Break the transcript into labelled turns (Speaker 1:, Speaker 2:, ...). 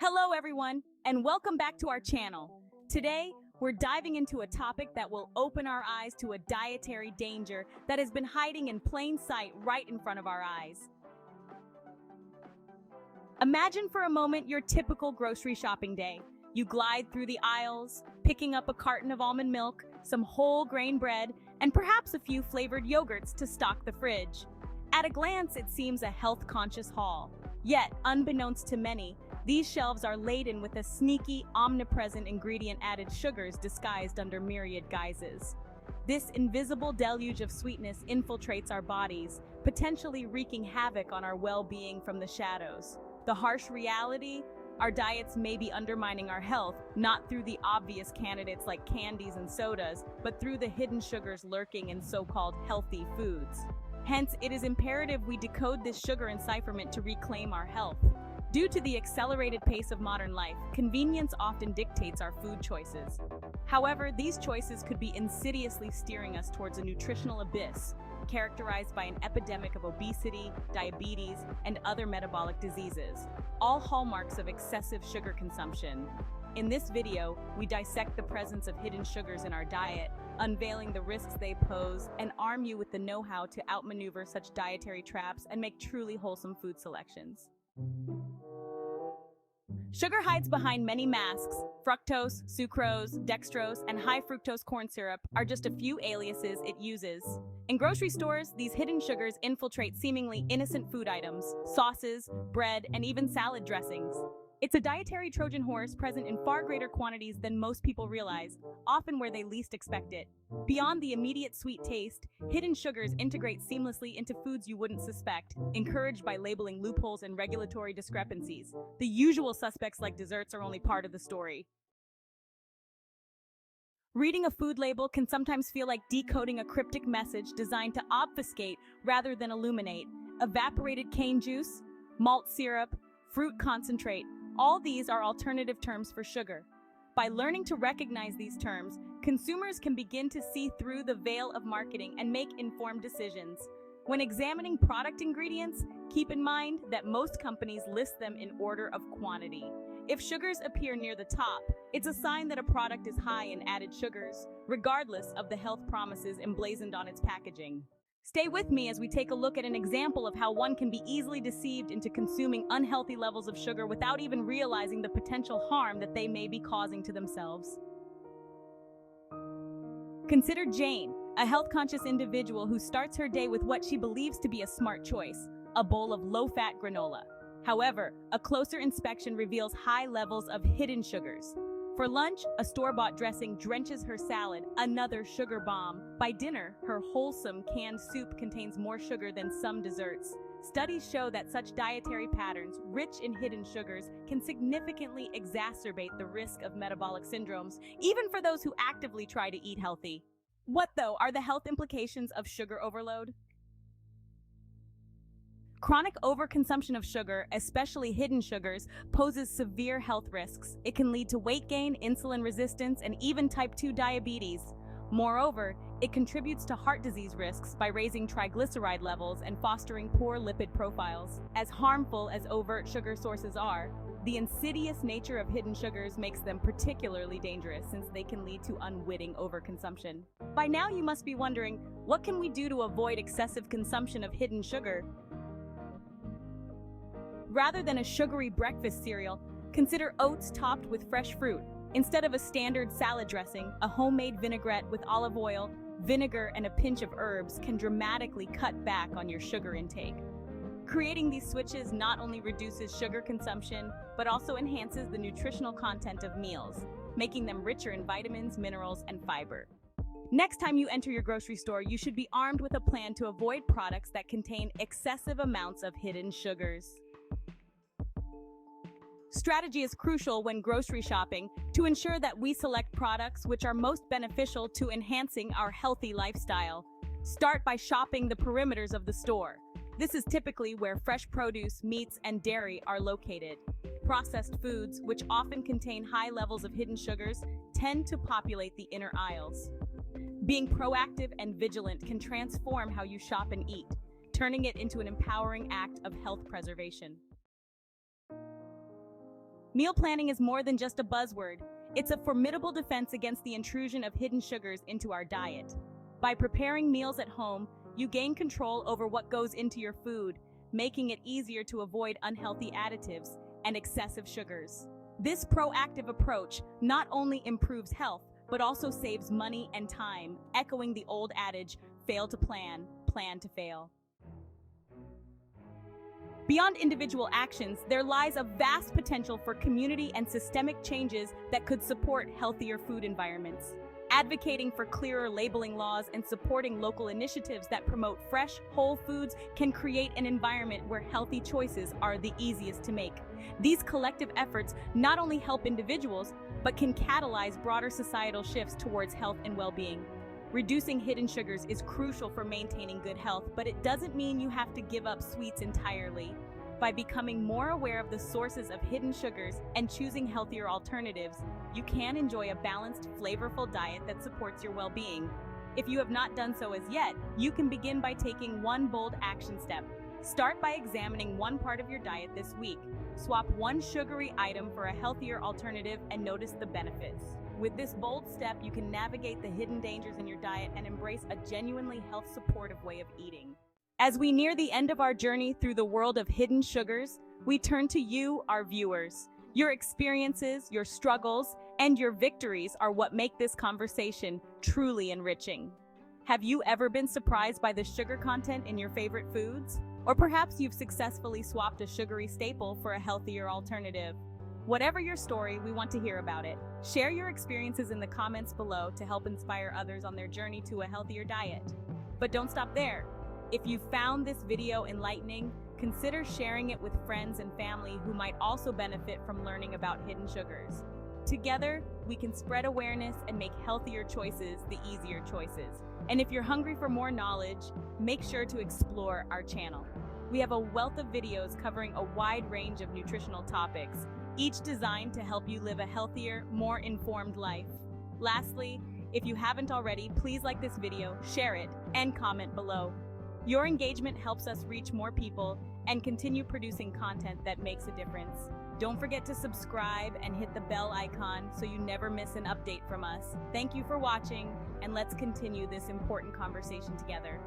Speaker 1: Hello everyone, and welcome back to our channel. Today, we're diving into a topic that will open our eyes to a dietary danger that has been hiding in plain sight right in front of our eyes. Imagine for a moment your typical grocery shopping day. You glide through the aisles, picking up a carton of almond milk, some whole grain bread, and perhaps a few flavored yogurts to stock the fridge. At a glance, it seems a health-conscious haul. Yet, unbeknownst to many, these shelves are laden with a sneaky, omnipresent ingredient-added sugars disguised under myriad guises. This invisible deluge of sweetness infiltrates our bodies, potentially wreaking havoc on our well-being from the shadows. The harsh reality? Our diets may be undermining our health, not through the obvious candidates like candies and sodas, but through the hidden sugars lurking in so-called healthy foods. Hence, it is imperative we decode this sugar encipherment to reclaim our health. Due to the accelerated pace of modern life, convenience often dictates our food choices. However, these choices could be insidiously steering us towards a nutritional abyss, characterized by an epidemic of obesity, diabetes, and other metabolic diseases, all hallmarks of excessive sugar consumption. In this video, we dissect the presence of hidden sugars in our diet, unveiling the risks they pose, and arm you with the know-how to outmaneuver such dietary traps and make truly wholesome food selections. Sugar hides behind many masks. Fructose, sucrose, dextrose, and high fructose corn syrup are just a few aliases it uses. In grocery stores, these hidden sugars infiltrate seemingly innocent food items, sauces, bread, and even salad dressings. It's a dietary Trojan horse present in far greater quantities than most people realize, often where they least expect it. Beyond the immediate sweet taste, hidden sugars integrate seamlessly into foods you wouldn't suspect, encouraged by labeling loopholes and regulatory discrepancies. The usual suspects like desserts are only part of the story. Reading a food label can sometimes feel like decoding a cryptic message designed to obfuscate rather than illuminate. Evaporated cane juice, malt syrup, fruit concentrate. All these are alternative terms for sugar. By learning to recognize these terms, consumers can begin to see through the veil of marketing and make informed decisions. When examining product ingredients, keep in mind that most companies list them in order of quantity. If sugars appear near the top, it's a sign that a product is high in added sugars, regardless of the health promises emblazoned on its packaging. Stay with me as we take a look at an example of how one can be easily deceived into consuming unhealthy levels of sugar without even realizing the potential harm that they may be causing to themselves. Consider Jane, a health-conscious individual who starts her day with what she believes to be a smart choice, a bowl of low-fat granola. However, a closer inspection reveals high levels of hidden sugars. For lunch, a store-bought dressing drenches her salad, another sugar bomb. By dinner, her wholesome canned soup contains more sugar than some desserts. Studies show that such dietary patterns, rich in hidden sugars, can significantly exacerbate the risk of metabolic syndromes, even for those who actively try to eat healthy. What, though, are the health implications of sugar overload? Chronic overconsumption of sugar, especially hidden sugars, poses severe health risks. It can lead to weight gain, insulin resistance, and even type 2 diabetes. Moreover, it contributes to heart disease risks by raising triglyceride levels and fostering poor lipid profiles. As harmful as overt sugar sources are, the insidious nature of hidden sugars makes them particularly dangerous since they can lead to unwitting overconsumption. By now you must be wondering, what can we do to avoid excessive consumption of hidden sugar? Rather than a sugary breakfast cereal, consider oats topped with fresh fruit. Instead of a standard salad dressing, a homemade vinaigrette with olive oil, vinegar, and a pinch of herbs can dramatically cut back on your sugar intake. Creating these switches not only reduces sugar consumption, but also enhances the nutritional content of meals, making them richer in vitamins, minerals, and fiber. Next time you enter your grocery store, you should be armed with a plan to avoid products that contain excessive amounts of hidden sugars. Strategy is crucial when grocery shopping to ensure that we select products which are most beneficial to enhancing our healthy lifestyle. Start by shopping the perimeters of the store. This is typically where fresh produce, meats, and dairy are located. Processed foods, which often contain high levels of hidden sugars, tend to populate the inner aisles. Being proactive and vigilant can transform how you shop and eat, turning it into an empowering act of health preservation. Meal planning is more than just a buzzword. It's a formidable defense against the intrusion of hidden sugars into our diet. By preparing meals at home, you gain control over what goes into your food, making it easier to avoid unhealthy additives and excessive sugars. This proactive approach not only improves health, but also saves money and time, echoing the old adage, fail to plan, plan to fail. Beyond individual actions, there lies a vast potential for community and systemic changes that could support healthier food environments. Advocating for clearer labeling laws and supporting local initiatives that promote fresh, whole foods can create an environment where healthy choices are the easiest to make. These collective efforts not only help individuals, but can catalyze broader societal shifts towards health and well-being. Reducing hidden sugars is crucial for maintaining good health, but it doesn't mean you have to give up sweets entirely. By becoming more aware of the sources of hidden sugars and choosing healthier alternatives, you can enjoy a balanced, flavorful diet that supports your well-being. If you have not done so as yet, you can begin by taking one bold action step. Start by examining one part of your diet this week. Swap one sugary item for a healthier alternative and notice the benefits. With this bold step, you can navigate the hidden dangers in your diet and embrace a genuinely health-supportive way of eating. As we near the end of our journey through the world of hidden sugars, we turn to you, our viewers. Your experiences, your struggles, and your victories are what make this conversation truly enriching. Have you ever been surprised by the sugar content in your favorite foods? Or perhaps you've successfully swapped a sugary staple for a healthier alternative. Whatever your story, we want to hear about it. Share your experiences in the comments below to help inspire others on their journey to a healthier diet. But don't stop there. If you found this video enlightening, consider sharing it with friends and family who might also benefit from learning about hidden sugars. Together, we can spread awareness and make healthier choices the easier choices. And if you're hungry for more knowledge, make sure to explore our channel. We have a wealth of videos covering a wide range of nutritional topics, each designed to help you live a healthier, more informed life. Lastly, if you haven't already, please like this video, share it, and comment below. Your engagement helps us reach more people and continue producing content that makes a difference. Don't forget to subscribe and hit the bell icon so you never miss an update from us. Thank you for watching, and let's continue this important conversation together.